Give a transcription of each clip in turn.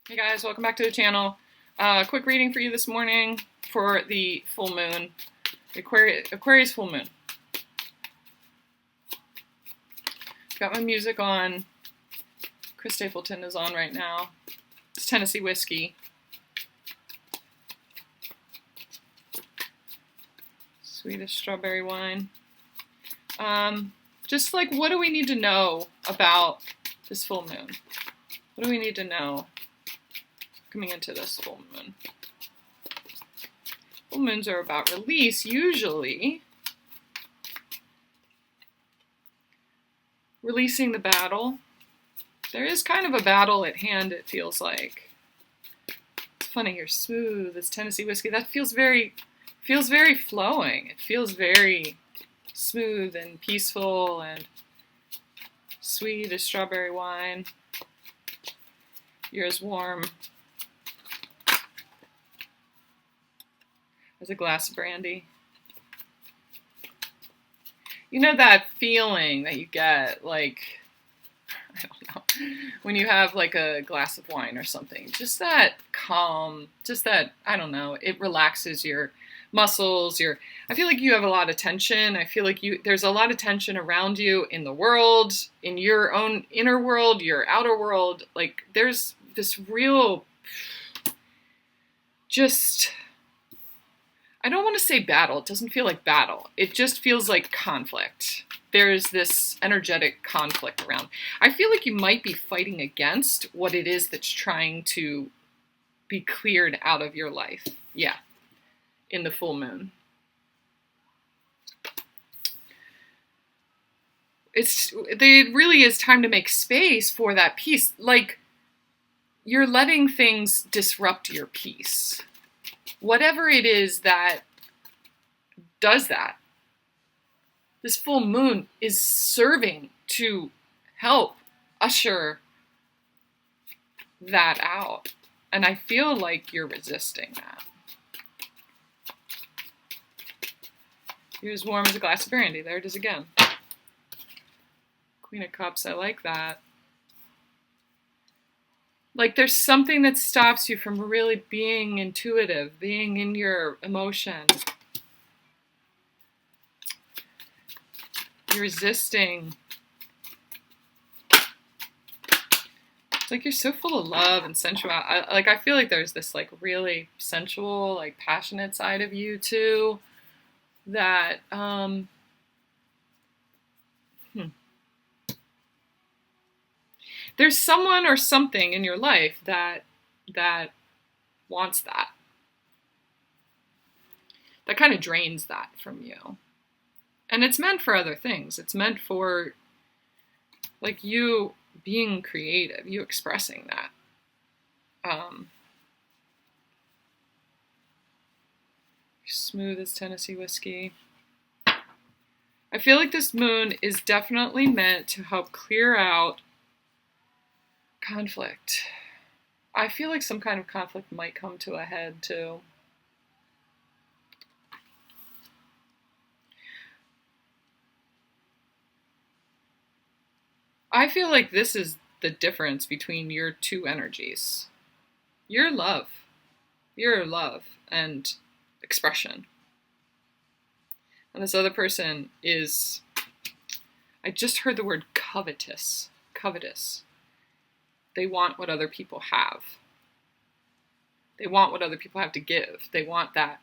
Hey guys, welcome back to the channel. Quick reading for you this morning for the full moon, Aquarius full moon. Got my music on. Chris Stapleton is on right now. It's Tennessee whiskey. Swedish strawberry wine. Just like, what do we need to know about this full moon? What do we need to know coming into this full moon? Full moons are about release, usually. Releasing the battle. There is kind of a battle at hand, it feels like. It's funny, you're smooth as Tennessee whiskey. That feels very flowing. It feels very smooth and peaceful and sweet as strawberry wine. You're as warm as a glass of brandy. You know that feeling that you get, like, I don't know, when you have like a glass of wine or something. Just that calm, just that, I don't know, it relaxes your muscles. I feel like you have a lot of tension. I feel like there's a lot of tension around you in the world, in your own inner world, your outer world. Like, there's this real, just, I don't want to say battle. It doesn't feel like battle. It just feels like conflict. There's this energetic conflict around. I feel like you might be fighting against what it is that's trying to be cleared out of your life. Yeah, in the full moon. It really is time to make space for that peace. Like, you're letting things disrupt your peace. Whatever it is that does that, this full moon is serving to help usher that out. And I feel like you're resisting that. You're as warm as a glass of brandy. There it is again. Queen of Cups, I like that. Like, there's something that stops you from really being intuitive, being in your emotion. You're resisting. It's like you're so full of love and sensuality. I feel like there's this like really sensual, like passionate side of you too. That there's someone or something in your life that wants that. That kind of drains that from you. And it's meant for other things. It's meant for, like, you being creative, you expressing that. Smooth as Tennessee whiskey. I feel like this moon is definitely meant to help clear out conflict. I feel like some kind of conflict might come to a head too. I feel like this is the difference between your two energies. Your love and expression. And this other person is, I just heard the word covetous. They want what other people have. They want what other people have to give. They want that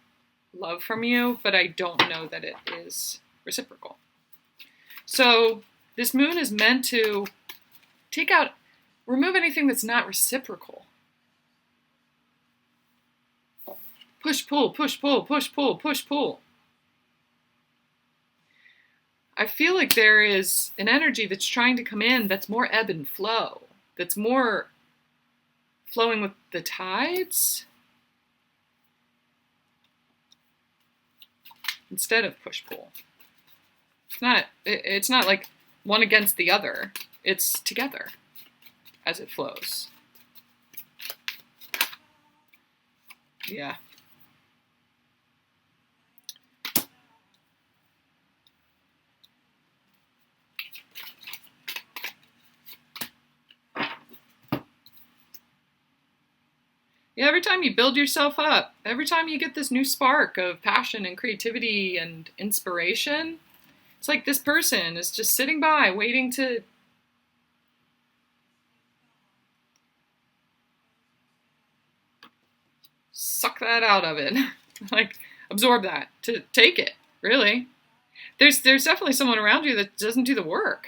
love from you, but I don't know that it is reciprocal. So this moon is meant to remove anything that's not reciprocal. Push, pull, push, pull, push, pull, push, pull. I feel like there is an energy that's trying to come in that's more ebb and flow, that's more flowing with the tides instead of push-pull. It's not like one against the other. It's together as it flows. Yeah. Yeah, every time you build yourself up, every time you get this new spark of passion and creativity and inspiration, it's like this person is just sitting by waiting to suck that out of it. Like absorb that, to take it, really. There's definitely someone around you that doesn't do the work.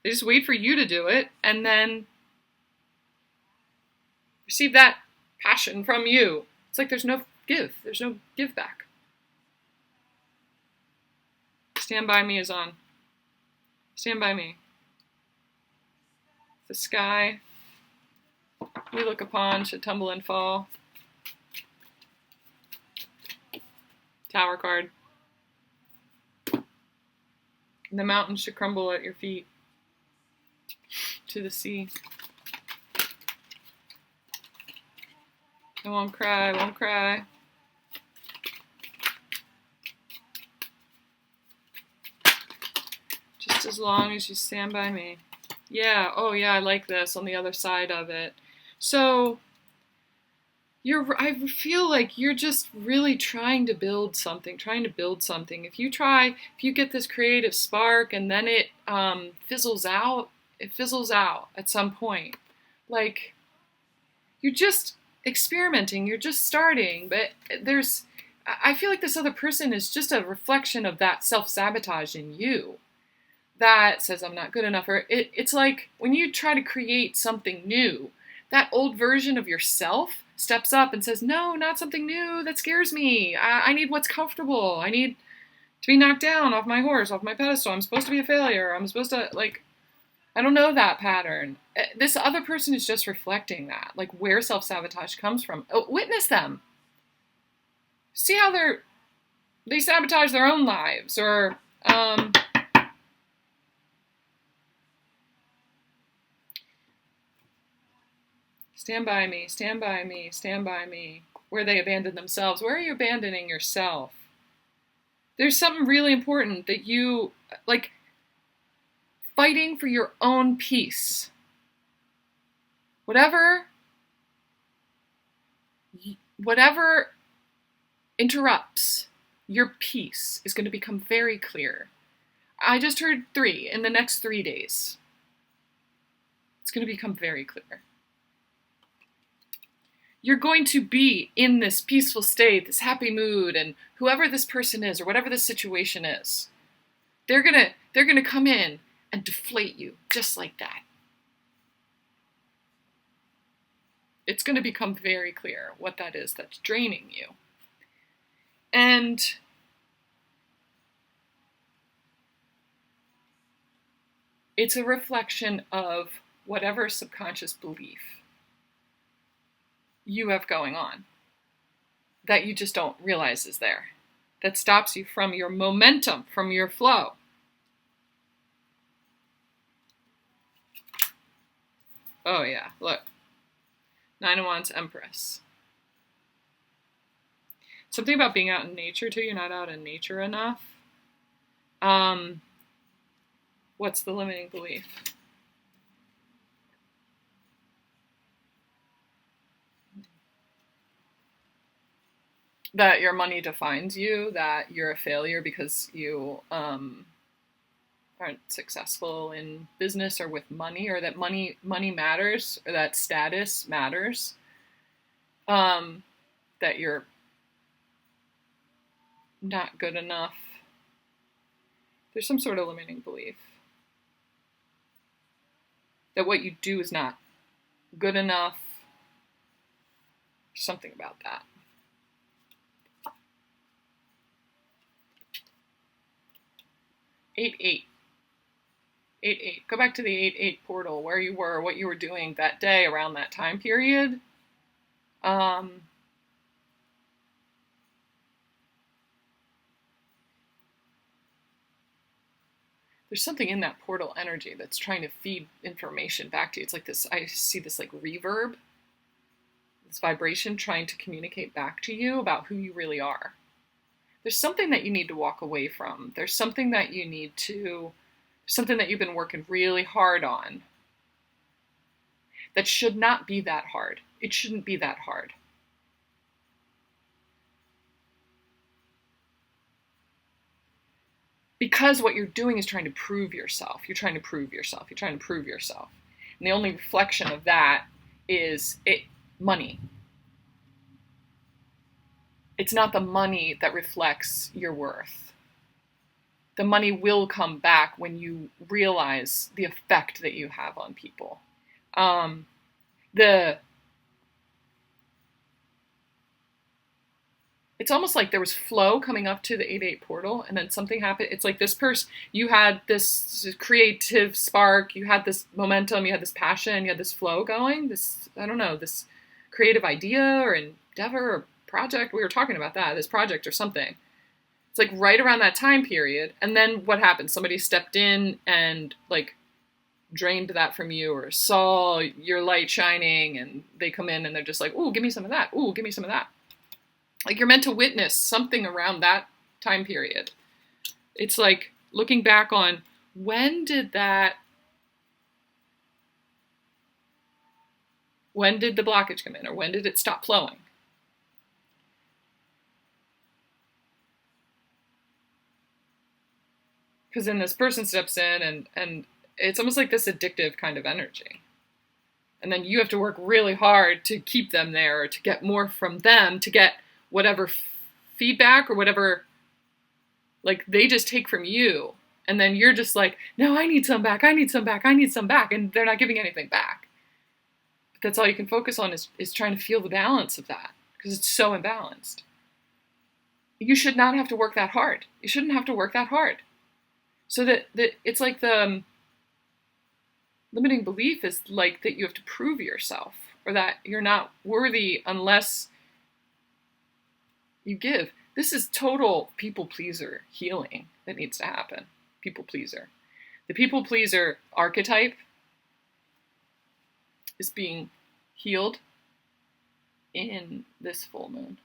They just wait for you to do it and then receive that passion from you. It's like there's no give back. Stand By Me is on. Stand By Me. The sky we look upon should tumble and fall. Tower card. The mountains should crumble at your feet to the sea. I won't cry, I won't cry. Just as long as you stand by me. Yeah, oh yeah, I like this on the other side of it. So, I feel like you're just really trying to build something. If you get this creative spark and then it fizzles out at some point. Like, you're just experimenting, you're just starting, but I feel like this other person is just a reflection of that self-sabotage in you that says I'm not good enough. Or it's like when you try to create something new, that old version of yourself steps up and says, no, not something new, that scares me. I need what's comfortable. I need to be knocked down off my horse, off my pedestal. I'm supposed to be a failure. I'm supposed to, like, I don't know that pattern. This other person is just reflecting that, like where self-sabotage comes from. Witness them. See how they sabotage their own lives, or stand by me, stand by me, stand by me. Where they abandon themselves. Where are you abandoning yourself? There's something really important that you, like, fighting for your own peace. Whatever interrupts your peace is going to become very clear. I just heard 3 in the next 3 days. It's going to become very clear. You're going to be in this peaceful state, this happy mood, and whoever this person is or whatever the situation is, they're gonna come in and deflate you just like that. It's going to become very clear what that is that's draining you. And it's a reflection of whatever subconscious belief you have going on that you just don't realize is there, that stops you from your momentum, from your flow. Oh yeah, look. 9 of Wands, Empress. Something about being out in nature too. You're not out in nature enough. What's the limiting belief? That your money defines you, that you're a failure because you aren't successful in business or with money, or that money matters, or that status matters, that you're not good enough. There's some sort of limiting belief that what you do is not good enough. Something about that. 8-8. 8-8. Go back to the 8-8 portal, where you were, what you were doing that day around that time period. There's something in that portal energy that's trying to feed information back to you. It's like this, I see this like reverb, this vibration trying to communicate back to you about who you really are. There's something that you need to walk away from. There's something that you need to, something that you've been working really hard on that should not be that hard. It shouldn't be that hard. Because what you're doing is trying to prove yourself. You're trying to prove yourself. You're trying to prove yourself. And the only reflection of that is money. It's not the money that reflects your worth. The money will come back when you realize the effect that you have on people. It's almost like there was flow coming up to the 8-8 portal, and then something happened. It's like this person, you had this creative spark, you had this momentum, you had this passion, you had this flow going, this, I don't know, this creative idea or endeavor or project. We were talking about that, this project or something. It's like right around that time period. And then what happened? Somebody stepped in and like drained that from you, or saw your light shining, and they come in and they're just like, ooh, give me some of that. Ooh, give me some of that. Like you're meant to witness something around that time period. It's like looking back on, when did the blockage come in, or when did it stop flowing? Because then this person steps in and it's almost like this addictive kind of energy. And then you have to work really hard to keep them there, or to get more from them, to get whatever feedback or whatever, like they just take from you. And then you're just like, no, I need some back. I need some back. I need some back. And they're not giving anything back. But that's all you can focus on is trying to feel the balance of that, because it's so imbalanced. You should not have to work that hard. You shouldn't have to work that hard. So that it's like the limiting belief is like that you have to prove yourself, or that you're not worthy unless you give. This is total people pleaser healing that needs to happen. People pleaser. The people pleaser archetype is being healed in this full moon.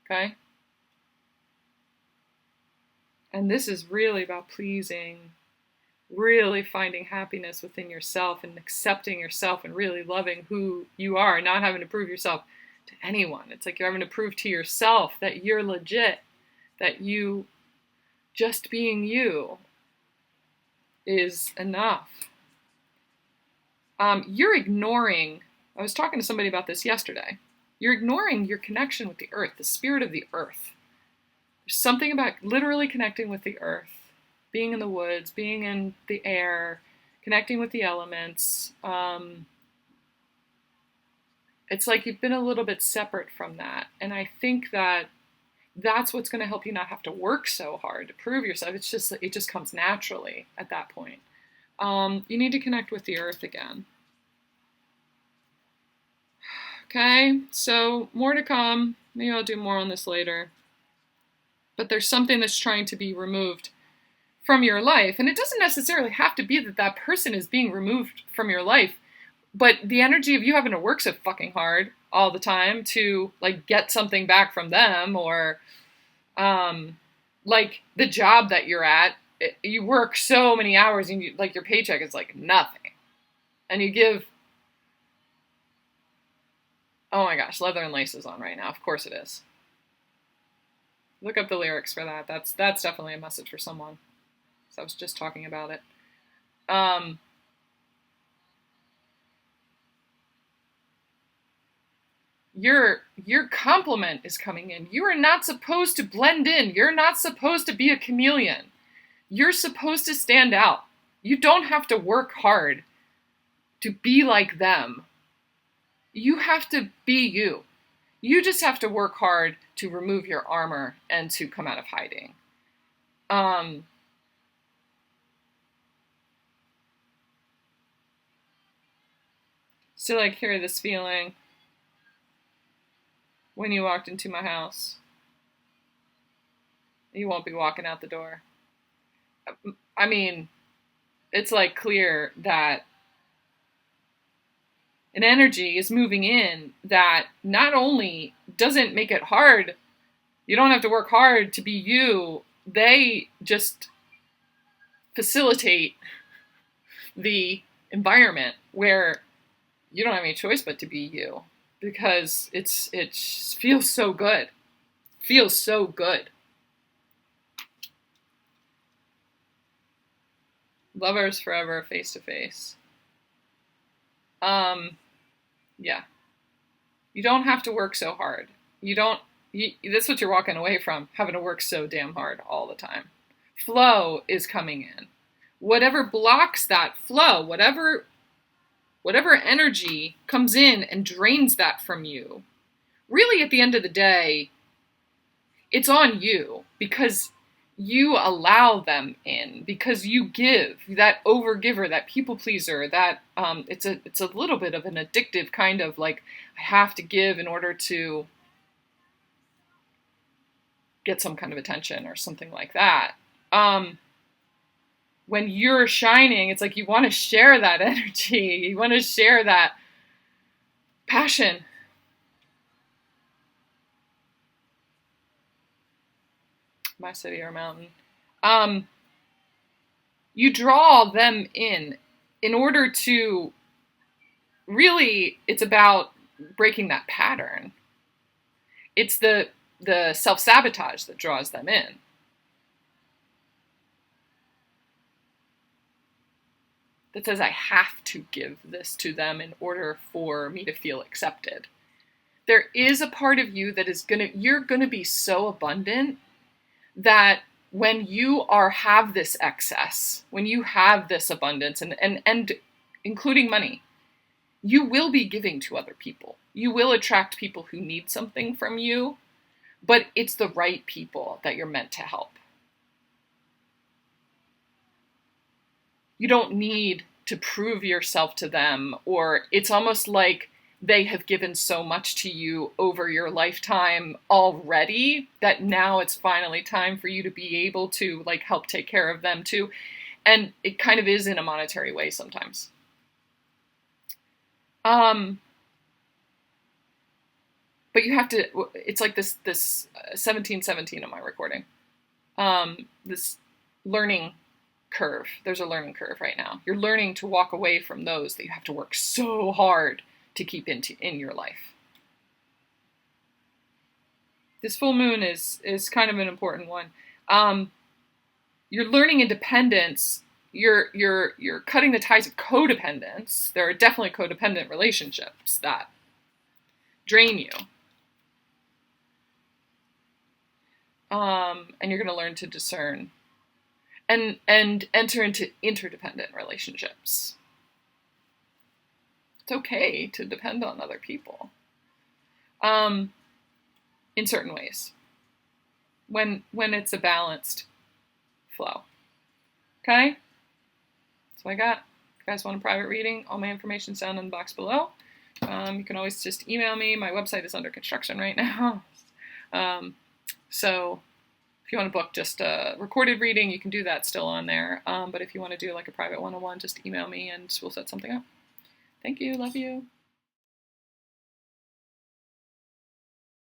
Okay? And this is really about pleasing, really finding happiness within yourself and accepting yourself and really loving who you are, not having to prove yourself to anyone. It's like you're having to prove to yourself that you're legit, that you, just being you, is enough. You're ignoring, I was talking to somebody about this yesterday, you're ignoring your connection with the earth, the spirit of the earth. There's something about literally connecting with the earth, being in the woods, being in the air, connecting with the elements. It's like you've been a little bit separate from that. And I think that that's what's going to help you not have to work so hard to prove yourself. It just comes naturally at that point. You need to connect with the earth again. Okay, so more to come. Maybe I'll do more on this later. But there's something that's trying to be removed from your life. And it doesn't necessarily have to be that that person is being removed from your life. But the energy of you having to work so fucking hard all the time to like get something back from them, or like the job that you're at, you work so many hours and like your paycheck is like nothing. And you give, oh my gosh, Leather and Lace is on right now. Of course it is. Look up the lyrics for that. That's definitely a message for someone. So I was just talking about it. Your compliment is coming in. You are not supposed to blend in. You're not supposed to be a chameleon. You're supposed to stand out. You don't have to work hard to be like them. You have to be you. You just have to work hard to remove your armor and to come out of hiding. Still like hear this feeling when you walked into my house. You won't be walking out the door. I mean, it's like clear that an energy is moving in that not only doesn't make it hard, you don't have to work hard to be you, they just facilitate the environment where you don't have any choice but to be you. because it feels so good. Feels so good. Lovers forever, face to face. Yeah. You don't have to work so hard. That's what you're walking away from, having to work so damn hard all the time. Flow is coming in. Whatever blocks that flow, whatever energy comes in and drains that from you, really at the end of the day, it's on you, because you allow them in, because you give, that overgiver, that people pleaser, that it's a little bit of an addictive kind of like, I have to give in order to get some kind of attention or something like that. When you're shining, it's like you want to share that energy, you want to share that passion. My city or mountain. You draw them in order to really, it's about breaking that pattern. It's the self-sabotage that draws them in. That says, I have to give this to them in order for me to feel accepted. There is a part of you that is you're gonna be so abundant that when you have this excess, when you have this abundance, and including money, you will be giving to other people. You will attract people who need something from you, but it's the right people that you're meant to help. You don't need to prove yourself to them, or it's almost like they have given so much to you over your lifetime already that now it's finally time for you to be able to like help take care of them too. And it kind of is in a monetary way sometimes. But you have to, it's like this 1717 on my recording. This learning curve. There's a learning curve right now. You're learning to walk away from those that you have to work so hard to keep in your life. This full moon is kind of an important one. You're learning independence. You're cutting the ties of codependence. There are definitely codependent relationships that drain you. And you're going to learn to discern and enter into interdependent relationships. It's okay to depend on other people. In certain ways. When it's a balanced flow. Okay? That's what I got. If you guys want a private reading, all my information's down in the box below. You can always just email me. My website is under construction right now. So if you want to book just a recorded reading, you can do that still on there. But if you want to do like a private one-on-one, just email me and we'll set something up. Thank you. Love you.